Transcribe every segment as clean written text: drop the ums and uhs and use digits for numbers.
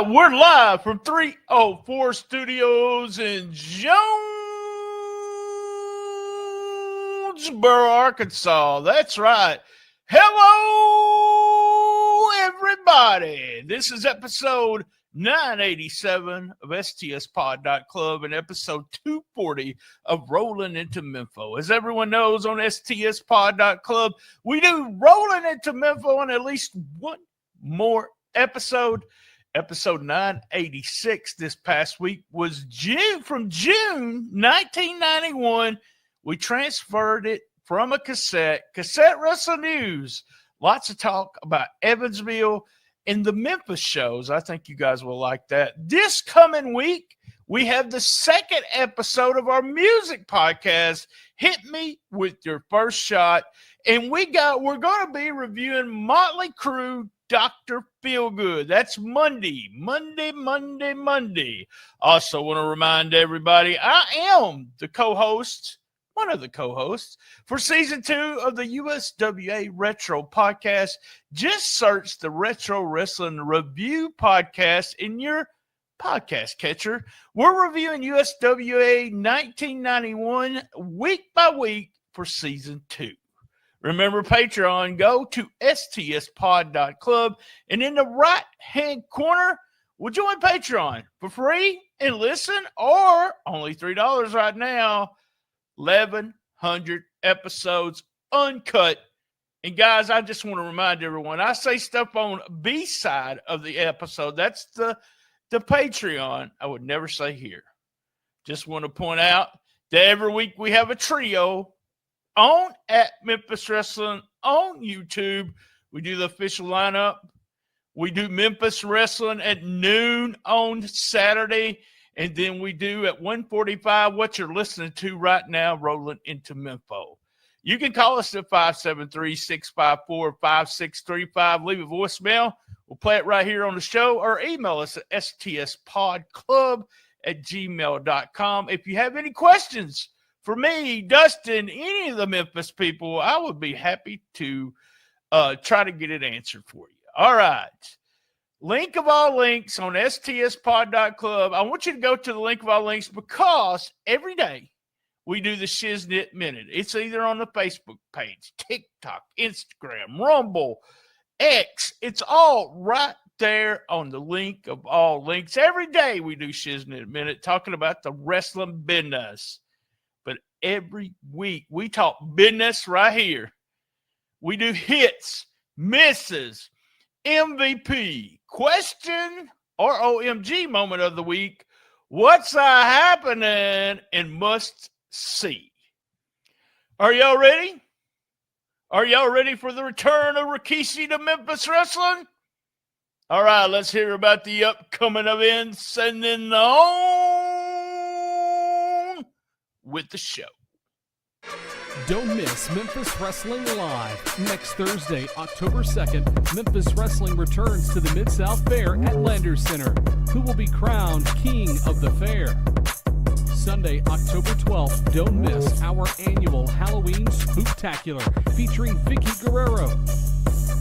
We're live from 304 Studios in Jonesboro, Arkansas. That's right. Hello, everybody. This is episode 987 of STSPod.club and episode 240 of Rollin into Mempho. As everyone knows, on STSPod.club, we do Rollin into Mempho on at least one more episode. Episode 986 this past week was from June 1991. We transferred it from a cassette wrestling news. Lots of talk about Evansville and the Memphis shows. I think you guys will like that. This coming week, we have the second episode of our music podcast, Hit Me With Your First Shot. And we're going to be reviewing Motley Crue, Dr. Feelgood. That's Monday. Also want to remind everybody, I am the co-host, one of the co-hosts, for season 2 of the USWA Retro Podcast. Just search the Retro Wrestling Review Podcast in your podcast catcher. We're reviewing USWA 1991 week by week for season 2. Remember Patreon, go to stspod.club, and in the right-hand corner, we'll join Patreon for free and listen, or only $3 right now, 1,100 episodes uncut. And guys, I just want to remind everyone, I say stuff on B-side of the episode. That's the Patreon. I would never say here. Just want to point out that every week we have a trio on at Memphis Wrestling on YouTube. We do the official lineup. We do Memphis Wrestling at noon on Saturday. And then we do at 1:45 what you're listening to right now, Rolling into Mempho. You can call us at 573-654-5635. Leave a voicemail. We'll play it right here on the show, or email us at stspodclub@gmail.com. If you have any questions for me, Dustin, any of the Memphis people, I would be happy to try to get it answered for you. All right. Link of all links on stspod.club. I want you to go to the link of all links because every day we do the Shiznit Minute. It's either on the Facebook page, TikTok, Instagram, Rumble, X. It's all right there on the link of all links. Every day we do Shiznit Minute talking about the wrestling business. But every week we talk business right here. We do hits, misses, MVP, question, or OMG moment of the week. What's happening and must see? Are y'all ready? Are y'all ready for the return of Rikishi to Memphis Wrestling? All right, let's hear about the upcoming events and then on with the show. Don't miss Memphis Wrestling Live. Next Thursday, October 2nd, Memphis Wrestling returns to the Mid-South Fair at Landers Center, who will be crowned King of the Fair. Sunday, October 12th, don't miss our annual Halloween Spooktacular featuring Vicky Guerrero.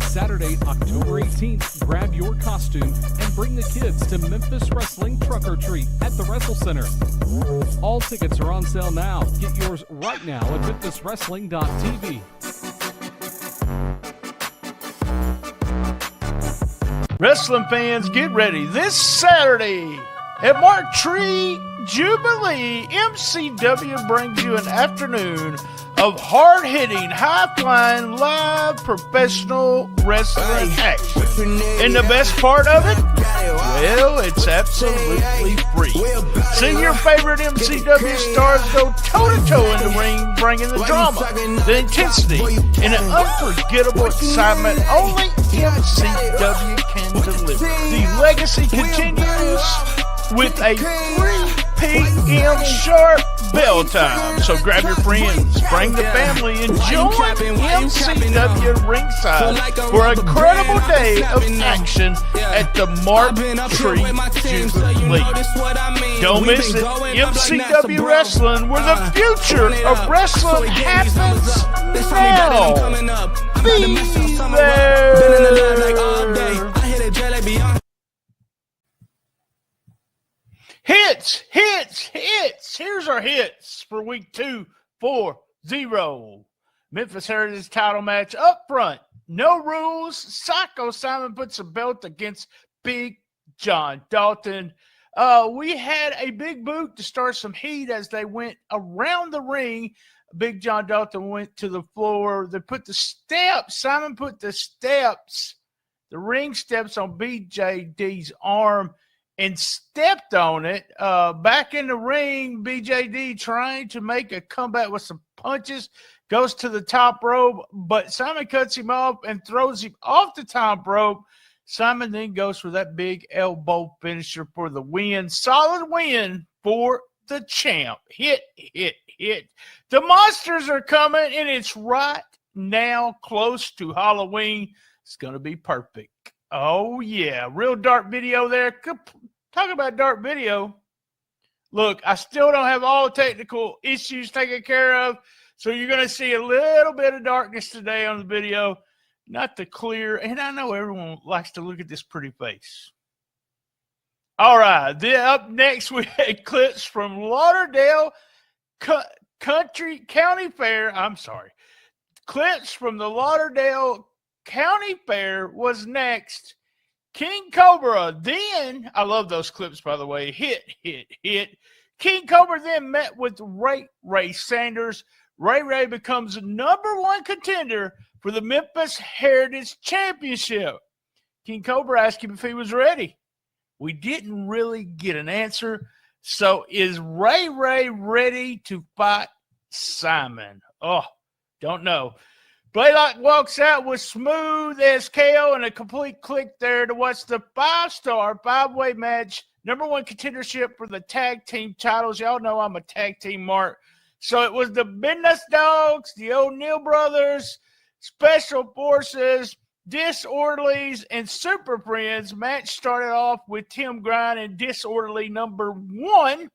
Saturday, October 18th, grab your costume and bring the kids to Memphis Wrestling Truck or Treat at the Wrestle Center. All tickets are on sale now. Get yours right now at memphiswrestling.tv. Wrestling fans, get ready. This Saturday at Mark Tree Jubilee, MCW brings you an afternoon of hard-hitting, high-flying, live professional wrestling action. And the best part of it? Well, it's absolutely free. See your favorite MCW stars go toe-to-toe in the ring, bringing the drama, the intensity, and an unforgettable excitement only MCW can deliver. The legacy continues with a 3 p.m. sharp bell time. So grab your friends, bring the family, and join MCW ringside for a incredible day of action at the Mark Tree Jubilee. Don't miss it. MCW Wrestling, where the future of wrestling happens now. Be there. Hits. Here's our hits for week 2-4-0. Memphis Heritage title match up front. No rules. Psycho Simon puts a belt against Big John Dalton. We had a big boot to start some heat as they went around the ring. Big John Dalton went to the floor. They put the steps. Simon put the ring steps on BJD's arm and stepped on it. Back in the ring, BJD trying to make a comeback with some punches. Goes to the top rope, but Simon cuts him off and throws him off the top rope. Simon then goes for that big elbow finisher for the win. Solid win for the champ. Hit. The monsters are coming, and it's right now close to Halloween. It's going to be perfect. Oh, yeah. Real dark video there. Talk about dark video. Look, I still don't have all technical issues taken care of, so you're going to see a little bit of darkness today on the video. Not the clear, and I know everyone likes to look at this pretty face. All right, then up next we had clips from Lauderdale County Fair. I'm sorry. Clips from the Lauderdale County Fair was next. King Cobra then, I love those clips, by the way, hit. King Cobra then met with Ray Sanders. Ray becomes the #1 contender for the Memphis Heritage Championship. King Cobra asked him if he was ready. We didn't really get an answer. So is Ray ready to fight Simon? Oh, don't know. Blaylock walks out with smooth as KO and a complete click there to watch the 5-star 5-way match. #1 contendership for the tag team titles. Y'all know I'm a tag team mark. So it was the Business Dogs, the O'Neal Brothers, Special Forces, Disorderlies, and Super Friends. Match started off with Tim Grind and Disorderly #1.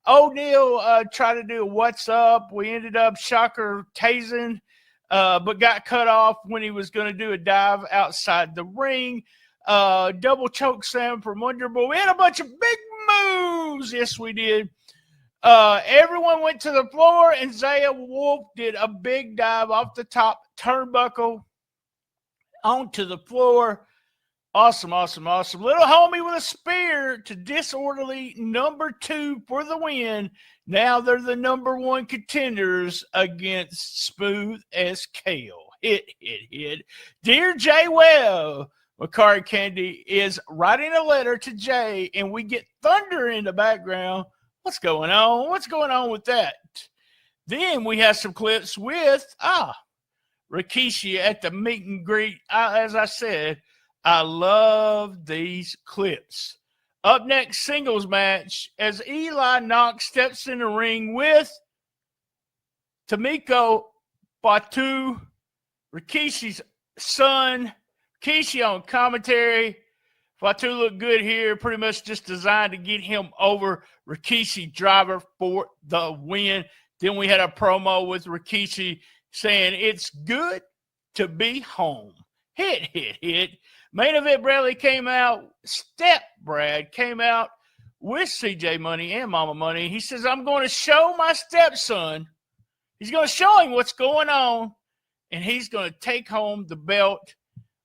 O'Neal tried to do a what's up. We ended up shocker tasing, but got cut off when he was going to do a dive outside the ring. Double choke slam from Wonderboy. We had a bunch of big moves. Yes, we did. Everyone went to the floor, and Zaya Wolf did a big dive off the top turnbuckle onto the floor. Awesome. Little homie with a spear to Disorderly #2 for the win. Now they're the #1 contenders against Smooth as Kale. Hit. Dear Jay Webb, Makari Candy is writing a letter to Jay, and we get thunder in the background. What's going on? What's going on with that? Then we have some clips with Rikishi at the meet and greet. As I said, I love these clips. Up next, singles match as Eli Knox steps in the ring with Tamiko Fatu, Rikishi's son. Rikishi on commentary. Fatu looked good here, pretty much just designed to get him over. Rikishi driver for the win. Then we had a promo with Rikishi saying it's good to be home. Hit. Main event Bradley came out. Brad came out with CJ Money and Mama Money. He says, I'm going to show my stepson. He's going to show him what's going on, and he's going to take home the belt.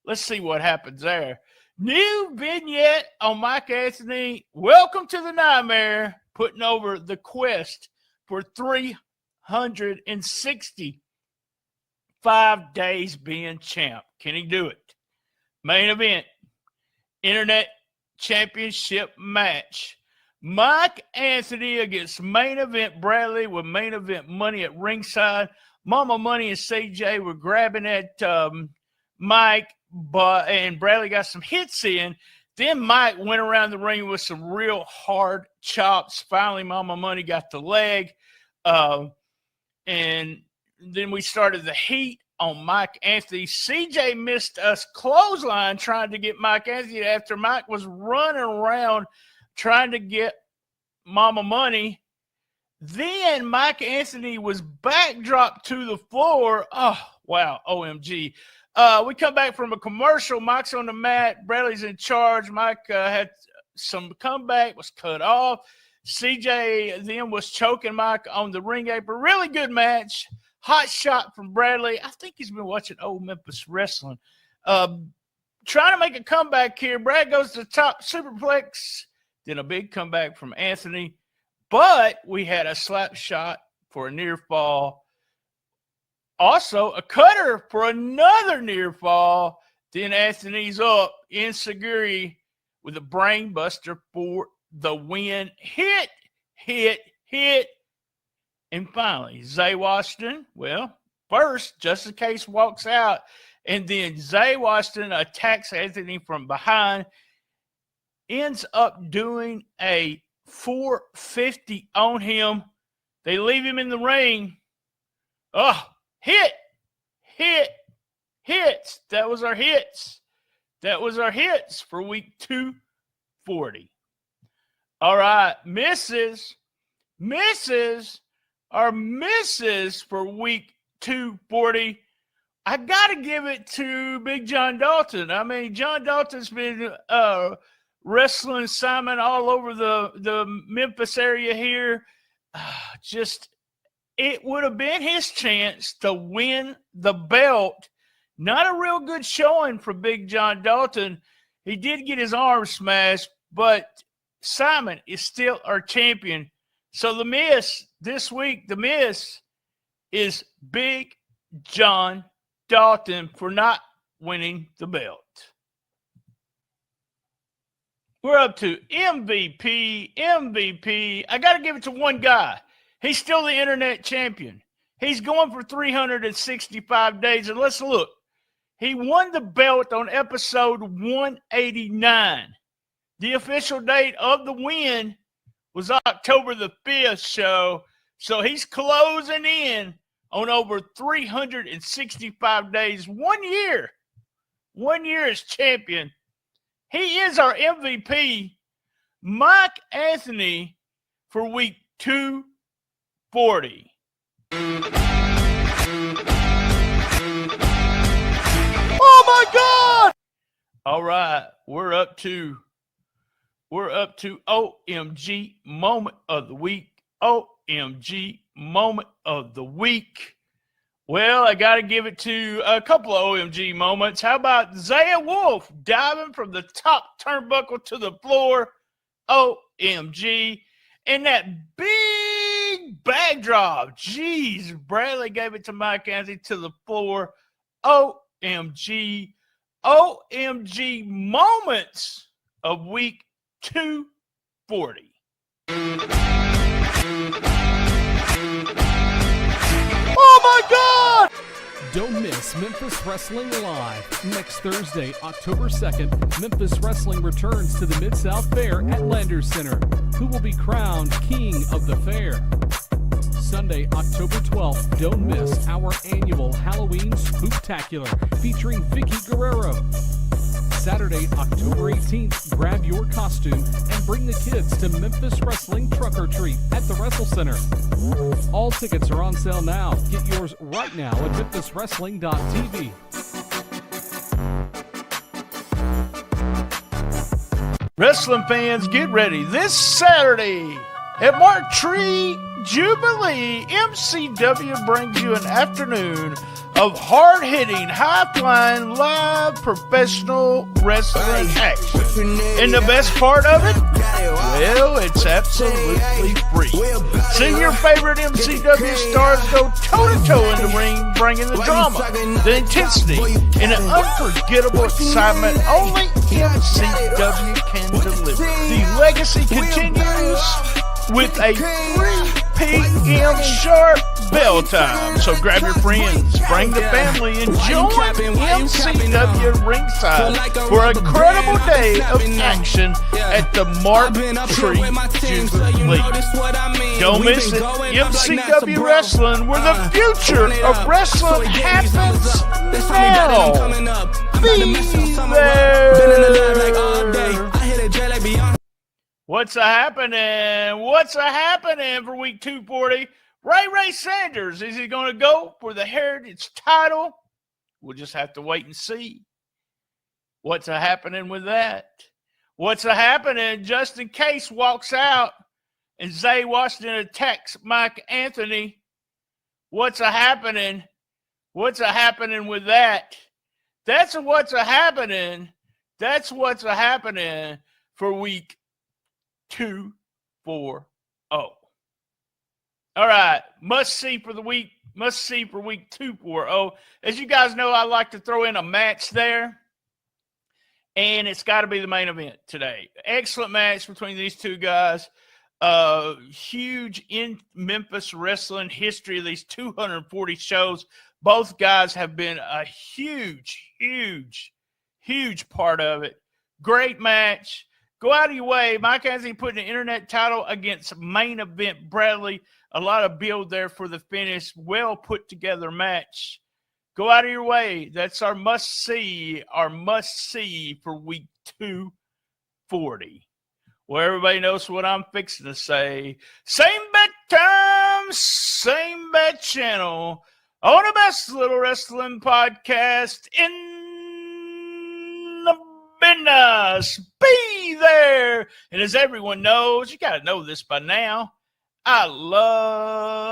Let's see what happens there. New vignette on Mike Anthony. Welcome to the Nightmare. Putting over the quest for 365 days being champ. Can he do it? Main event. Internet Championship match. Mike Anthony against main event Bradley with main event Money at ringside. Mama Money and CJ were grabbing at Mike. And Bradley got some hits in. Then Mike went around the ring with some real hard chops. Finally, Mama Money got the leg. And then we started the heat on Mike Anthony. CJ missed us clothesline trying to get Mike Anthony after Mike was running around trying to get Mama Money. Then Mike Anthony was backdropped to the floor. Oh, wow. OMG. We come back from a commercial. Mike's on the mat. Bradley's in charge. Mike had some comeback, was cut off. CJ then was choking Mike on the ring apron. Really good match. Hot shot from Bradley. I think he's been watching old Memphis wrestling. Trying to make a comeback here. Brad goes to the top, superplex. Then a big comeback from Anthony. But we had a slap shot for a near fall. Also, a cutter for another near fall. Then Anthony's up. Enziguri with a brain buster for the win. Hit. And finally, Zay Washington, well, first, just in case, walks out. And then Zay Washington attacks Anthony from behind. Ends up doing a 450 on him. They leave him in the ring. Oh, hits. That was our hits. That was our hits for week 240. All right, misses are misses for week 240. I got to give it to Big John Dalton. I mean, John Dalton's been wrestling Simon all over the Memphis area here. It would have been his chance to win the belt. Not a real good showing for Big John Dalton. He did get his arm smashed, but Simon is still our champion. So the miss this week, is Big John Dalton for not winning the belt. We're up to MVP. I got to give it to one guy. He's still the internet champion. He's going for 365 days. And let's look. He won the belt on episode 189. The official date of the win was October the 5th show. So he's closing in on over 365 days. 1 year. 1 year as champion. He is our MVP, Mike Anthony, for week 240. Oh my God! All right, we're up to OMG moment of the week. OMG moment of the week. Well, I got to give it to a couple of OMG moments. How about Zaya Wolf diving from the top turnbuckle to the floor? OMG. And that big backdrop. Jeez, Bradley gave it to Mike Anthony to the floor. OMG. OMG moments of week 240. Oh my God! Don't miss Memphis Wrestling Live. Next Thursday, October 2nd, Memphis Wrestling returns to the Mid-South Fair at Landers Center, who will be crowned King of the Fair. Sunday, October 12th, don't miss our annual Halloween Spooktacular featuring Vicky Guerrero. Saturday, October 18th, grab your costume and bring the kids to Memphis Wrestling Truck or Treat at the Wrestle Center. All tickets are on sale now. Get yours right now at memphiswrestling.tv. Wrestling fans, get ready. This Saturday at Mark Tree Jubilee, MCW brings you an afternoon of hard-hitting, high-flying, live professional wrestling action. And the best part of it? Well, it's absolutely free. See your favorite MCW stars go toe-to-toe in the ring, bringing the drama, the intensity, and an unforgettable excitement only MCW can deliver. The legacy continues with a 3 p.m. sharp bell time. So grab your friends, bring the family, and join MCW ringside for a incredible day of action at the Mark Tree Jubilee. Don't miss it. MCW Wrestling, where the future of wrestling happens now. Be there. What's happening? What's happening for week 240? Ray Sanders, is he going to go for the Heritage title? We'll just have to wait and see. What's happening with that? What's a happening? Justin Case walks out and Zay Washington attacks Mike Anthony. What's a happening? What's a happening with that? That's what's a happening. That's what's a happening for week 240. All right, must see for the week. Must see for week 240. As you guys know, I like to throw in a match there. And it's got to be the main event today. Excellent match between these two guys. Huge in Memphis wrestling history of these 240 shows. Both guys have been a huge, huge, huge part of it. Great match. Go out of your way. Mike Anthony putting the internet title against main event Bradley. A lot of build there for the finish. Well put together match. Go out of your way. That's our must-see for week 240. Well, everybody knows what I'm fixing to say. Same bet time, same bet channel. On the best little wrestling podcast in the business. Be there. And as everyone knows, you got to know this by now, I love